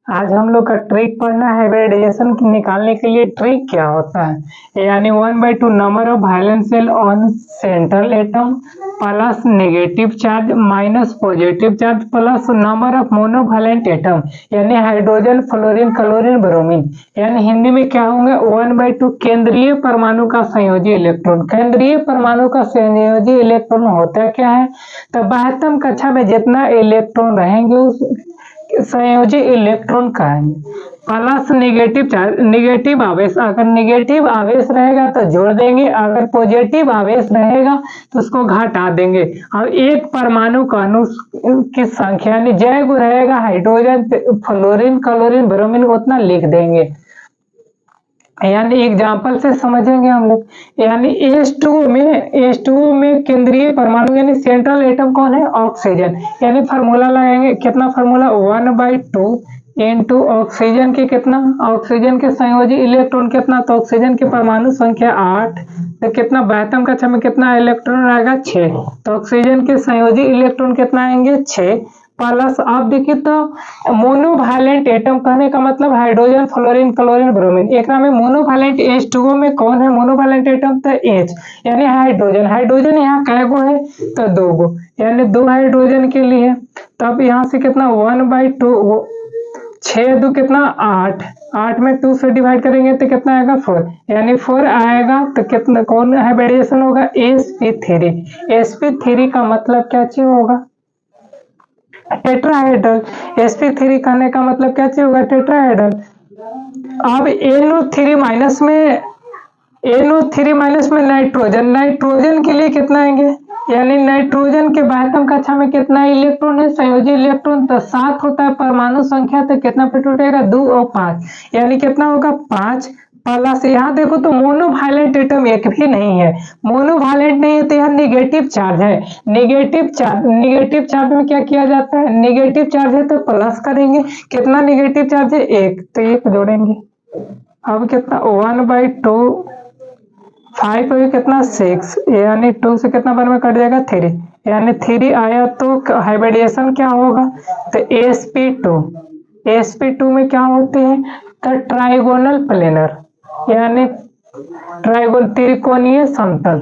आज हम लोग का ट्रिक पढ़ना है हाइब्रिडाइजेशन निकालने के लिए। ट्रिक क्या होता है, यानी 1/2 number of valence shell on central atom plus negative charge minus positive charge plus number of monovalent atom, यानी हाइड्रोजन फ्लोरीन क्लोरीन ब्रोमीन। यानी हिंदी में क्या होंगे, 1/2 केंद्रीय परमाणु का संयोजी इलेक्ट्रॉन। केंद्रीय परमाणु का संयोजी इलेक्ट्रॉन होता क्या है, तो 72 कक्षा में जितना इलेक्ट्रॉन रहेंगे उस संयोजी इलेक्ट्रॉन का है। प्लस नेगेटिव चार्ज, नेगेटिव आवेश, अगर नेगेटिव आवेश रहेगा तो जोड़ देंगे, अगर पॉजिटिव आवेश रहेगा तो उसको घटा देंगे। और एक परमाणु का अणु की संख्या यानी जय गुण रहेगा हाइड्रोजन फ्लोरीन क्लोरीन ब्रोमीन उतना लिख देंगे। यानी एग्जाम्पल से समझेंगे हम लोग। यानी H2O में केंद्रीय परमाणु यानी सेंट्रल एटम कौन है, ऑक्सीजन। यानी फार्मूला लगाएंगे, कितना फार्मूला 1/2 इंटू ऑक्सीजन के कितना, ऑक्सीजन के संयोजी इलेक्ट्रॉन कितना, तो ऑक्सीजन की परमाणु संख्या 8, तो कितना 72 कक्षा में कितना इलेक्ट्रॉन आएगा 6, तो ऑक्सीजन के संयोजी इलेक्ट्रॉन कितना आएंगे 6 प्लस। आप देखिए तो मोनोवैलेंट एटम कहने का मतलब हाइड्रोजन फ्लोरीन क्लोरीन ब्रोमीन। एक में मोनोवैलेंट H2O में कौन है मोनोवैलेंट एटम, तो H यानी हाइड्रोजन। हाइड्रोजन यहाँ कै गो है, तो 2 गो, यानी 2 हाइड्रोजन के लिए। तब यहाँ से कितना 1/2 6 2 कितना 8, 8 में 2 से डिवाइड करेंगे तो कितना आएगा 4, यानी 4 आएगा। तो कितना कौन हाइब्रिडाइजेशन होगा, sp3। sp3 का मतलब क्या चीज होगा, टेट्राहेड्रल। sp3 कहने का मतलब क्या चीज होगा, टेट्राहेड्रल। अब NO3 माइनस में नाइट्रोजन, नाइट्रोजन के लिए कितना आएंगे, यानी नाइट्रोजन के 72 कक्षा में कितना इलेक्ट्रॉन है, संयोजी इलेक्ट्रॉन तो 7 होता है परमाणु संख्या, तो कितना पे टूटेगा 2 और 5, यानी कितना होगा 5 प्लस। यहाँ देखो तो मोनोवैलेंट एटम एक भी नहीं है, मोनोवैलेंट नहीं है तो यहाँ नेगेटिव चार्ज है। नेगेटिव चार्ज में क्या किया जाता है, नेगेटिव चार्ज है तो प्लस करेंगे, कितना नेगेटिव चार्ज है 1, तो 1 जोड़ेंगे। अब कितना 1/2 5 और कितना 6, यानी 2 से कितना बार में कट जाएगा 3, यानी 3 आया तो हाइब्रिडाइजेशन क्या होगा, तो sp2 में क्या होते हैं, तो ट्राइगोनल प्लेनर, यानी त्रिकोणीय समतल।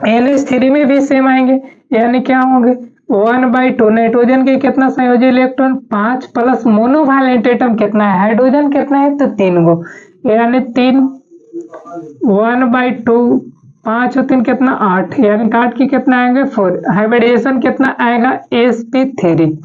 NH3 में भी सेम आएंगे, यानी क्या होंगे 1/2 नाइट्रोजन के कितना संयोजी इलेक्ट्रॉन 5 प्लस मोनोवैलेंट एटम कितना है, हाइड्रोजन कितना है, तो 3 गो, यानी 3 1/2 5 और 3 कितना 8, यानी काट के कितना आएंगे 4। हाइब्रिडाइजेशन कितना आएगा sp3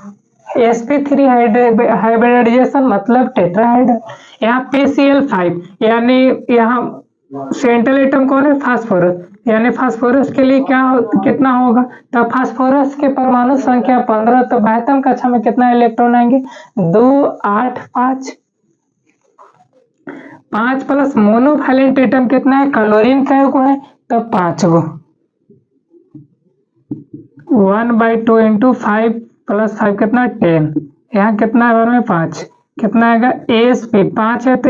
हाइब्रिडाइजेशन मतलब टेट्राहेड्रल। यहाँ PCl5, यानी यहाँ सेंट्रल एटम कौन है, फास्फोरस, यानी फास्फोरस के लिए क्या कितना होगा, तो फास्फोरस के परमाणु संख्या 15, तो 72 कक्षा में कितना इलेक्ट्रॉन आएंगे 2 8 5 प्लस मोनोवैलेंट एटम कितना है, क्लोरीन कै गो है, तो 5 गो, 1/2 इंटू 5 प्लस 5 कितना 10, यहाँ कितना है में 5, कितना आएगा sp5 है तो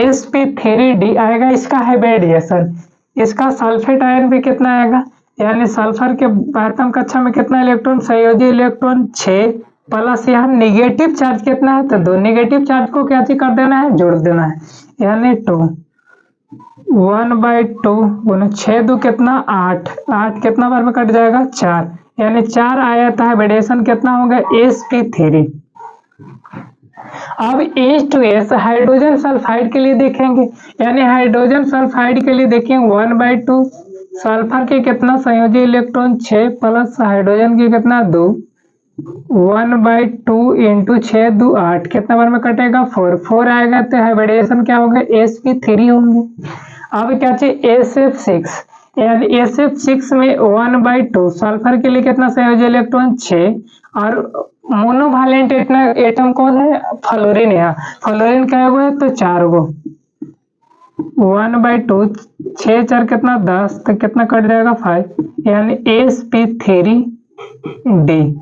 sp3d आएगा इसका हाइब्रिडाइजेशन। इसका सल्फेट आयन भी कितना आएगा, यानी सल्फर के 72 कक्षा में कितना इलेक्ट्रॉन, संयोजी इलेक्ट्रॉन 6 प्लस यहाँ नेगेटिव चार्ज कितना है, तो 2 नेगेटिव चार्ज को क्या कर देना है, जोड़ देना है, यानी 2 1/2 6 2 कितना 8, 8 कितना बार में कट जाएगा 4, यानी 4 आया था। हाइब्रिडाइजेशन कितना होगा sp3। अब H2S हाइड्रोजन सल्फाइड के लिए देखेंगे, यानी हाइड्रोजन सल्फाइड के लिए देखेंगे 1/2 सल्फर के कितना संयोजी इलेक्ट्रॉन 6 प्लस हाइड्रोजन के कितना 2, 1/2 इंटू 6 2 8, कितना बार में कटेगा 4 आएगा, तो हाइब्रिडाइजेशन क्या होगा sp3 होंगे। अब क्या चाहिए SF6, यानी SF6 में 1/2 सल्फर के लिए कितना संयोजी इलेक्ट्रॉन 6 और मोनोवैलेंट एटम कौन है, फ्लोरीन। यहाँ फ्लोरीन क्या है, तो 4 गो, 1/2 6 4 कितना 10, तो कितना कट जाएगा 5, यानी sp3d।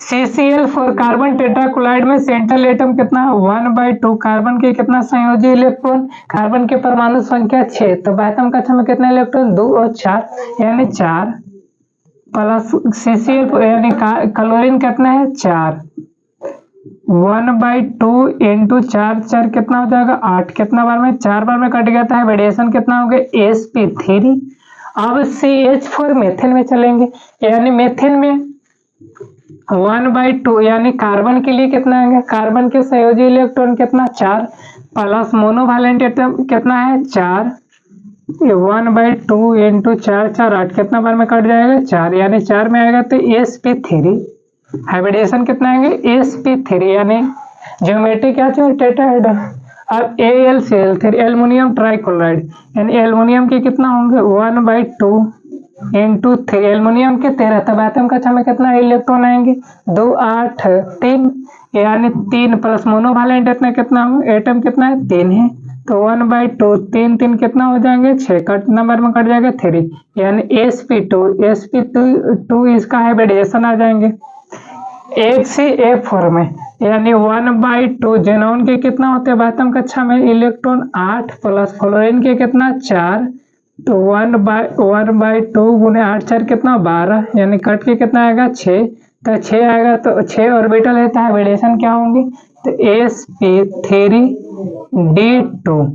CCl4 कार्बन टेट्राक्लोराइड में सेंट्रल एटम कितना 1/2 कार्बन के कितना संयोजी इलेक्ट्रॉन, कार्बन के परमाणु संख्या 6, तो 72 कक्षा में कितना इलेक्ट्रॉन 2 और 4, यानी 4 प्लस CCl यानी क्लोरीन कितना है 4, 1/2 इंटू 4 कितना हो जाएगा 8, कितना बार में 4 बार में कट गया था, रेडिएशन कितना हो गया sp3। अब CH4 मेथिन में चलेंगे, यानी मेथिन में 1/2 यानी कार्बन के लिए कितना है, कार्बन के संयोजी इलेक्ट्रॉन कितना 4, प्लस मोनोवैलेंट एटम कितना है 4, 1/2 इंटू 4 8 कितना बार में कट जाएगा 4, यानी 4 में आएगा तो sp3। हाइब्रिडेशन कितना आएंगे sp3, यानी ज्योमेट्री क्या चाहिए टेट्राहेड्रल। अब AlCl3 एल्युमिनियम ट्राइक्लोराइड, यानी एल्युमिनियम के कितना होंगे 1/2 इंटू 3, एल्युमिनियम के 13, तब एटम कक्षा में कितना इलेक्ट्रॉन आएंगे 2 8 3, यानी 3 प्लस मोनोवैलेंट इतना कितना होगा एटम कितना है 3 है, तो 1/2 3 3 कितना हो जाएंगे 6, कट नंबर में कट जाएगा 3, यानी sp2 इसका हाइब्रिडेशन आ जाएंगे HCl4 में, यानी 1/2 जेनॉन के कितना होते हैं एटम कक्षा में इलेक्ट्रॉन 8 प्लस फ्लोरीन के कितना 4, तो 1/2 गुने 8 4 कितना 12, यानी कट के कितना आएगा 6, तो 6 आएगा तो 6 ऑर्बिटल है तो हाइब्रिडेशन क्या होंगे तो sp3d2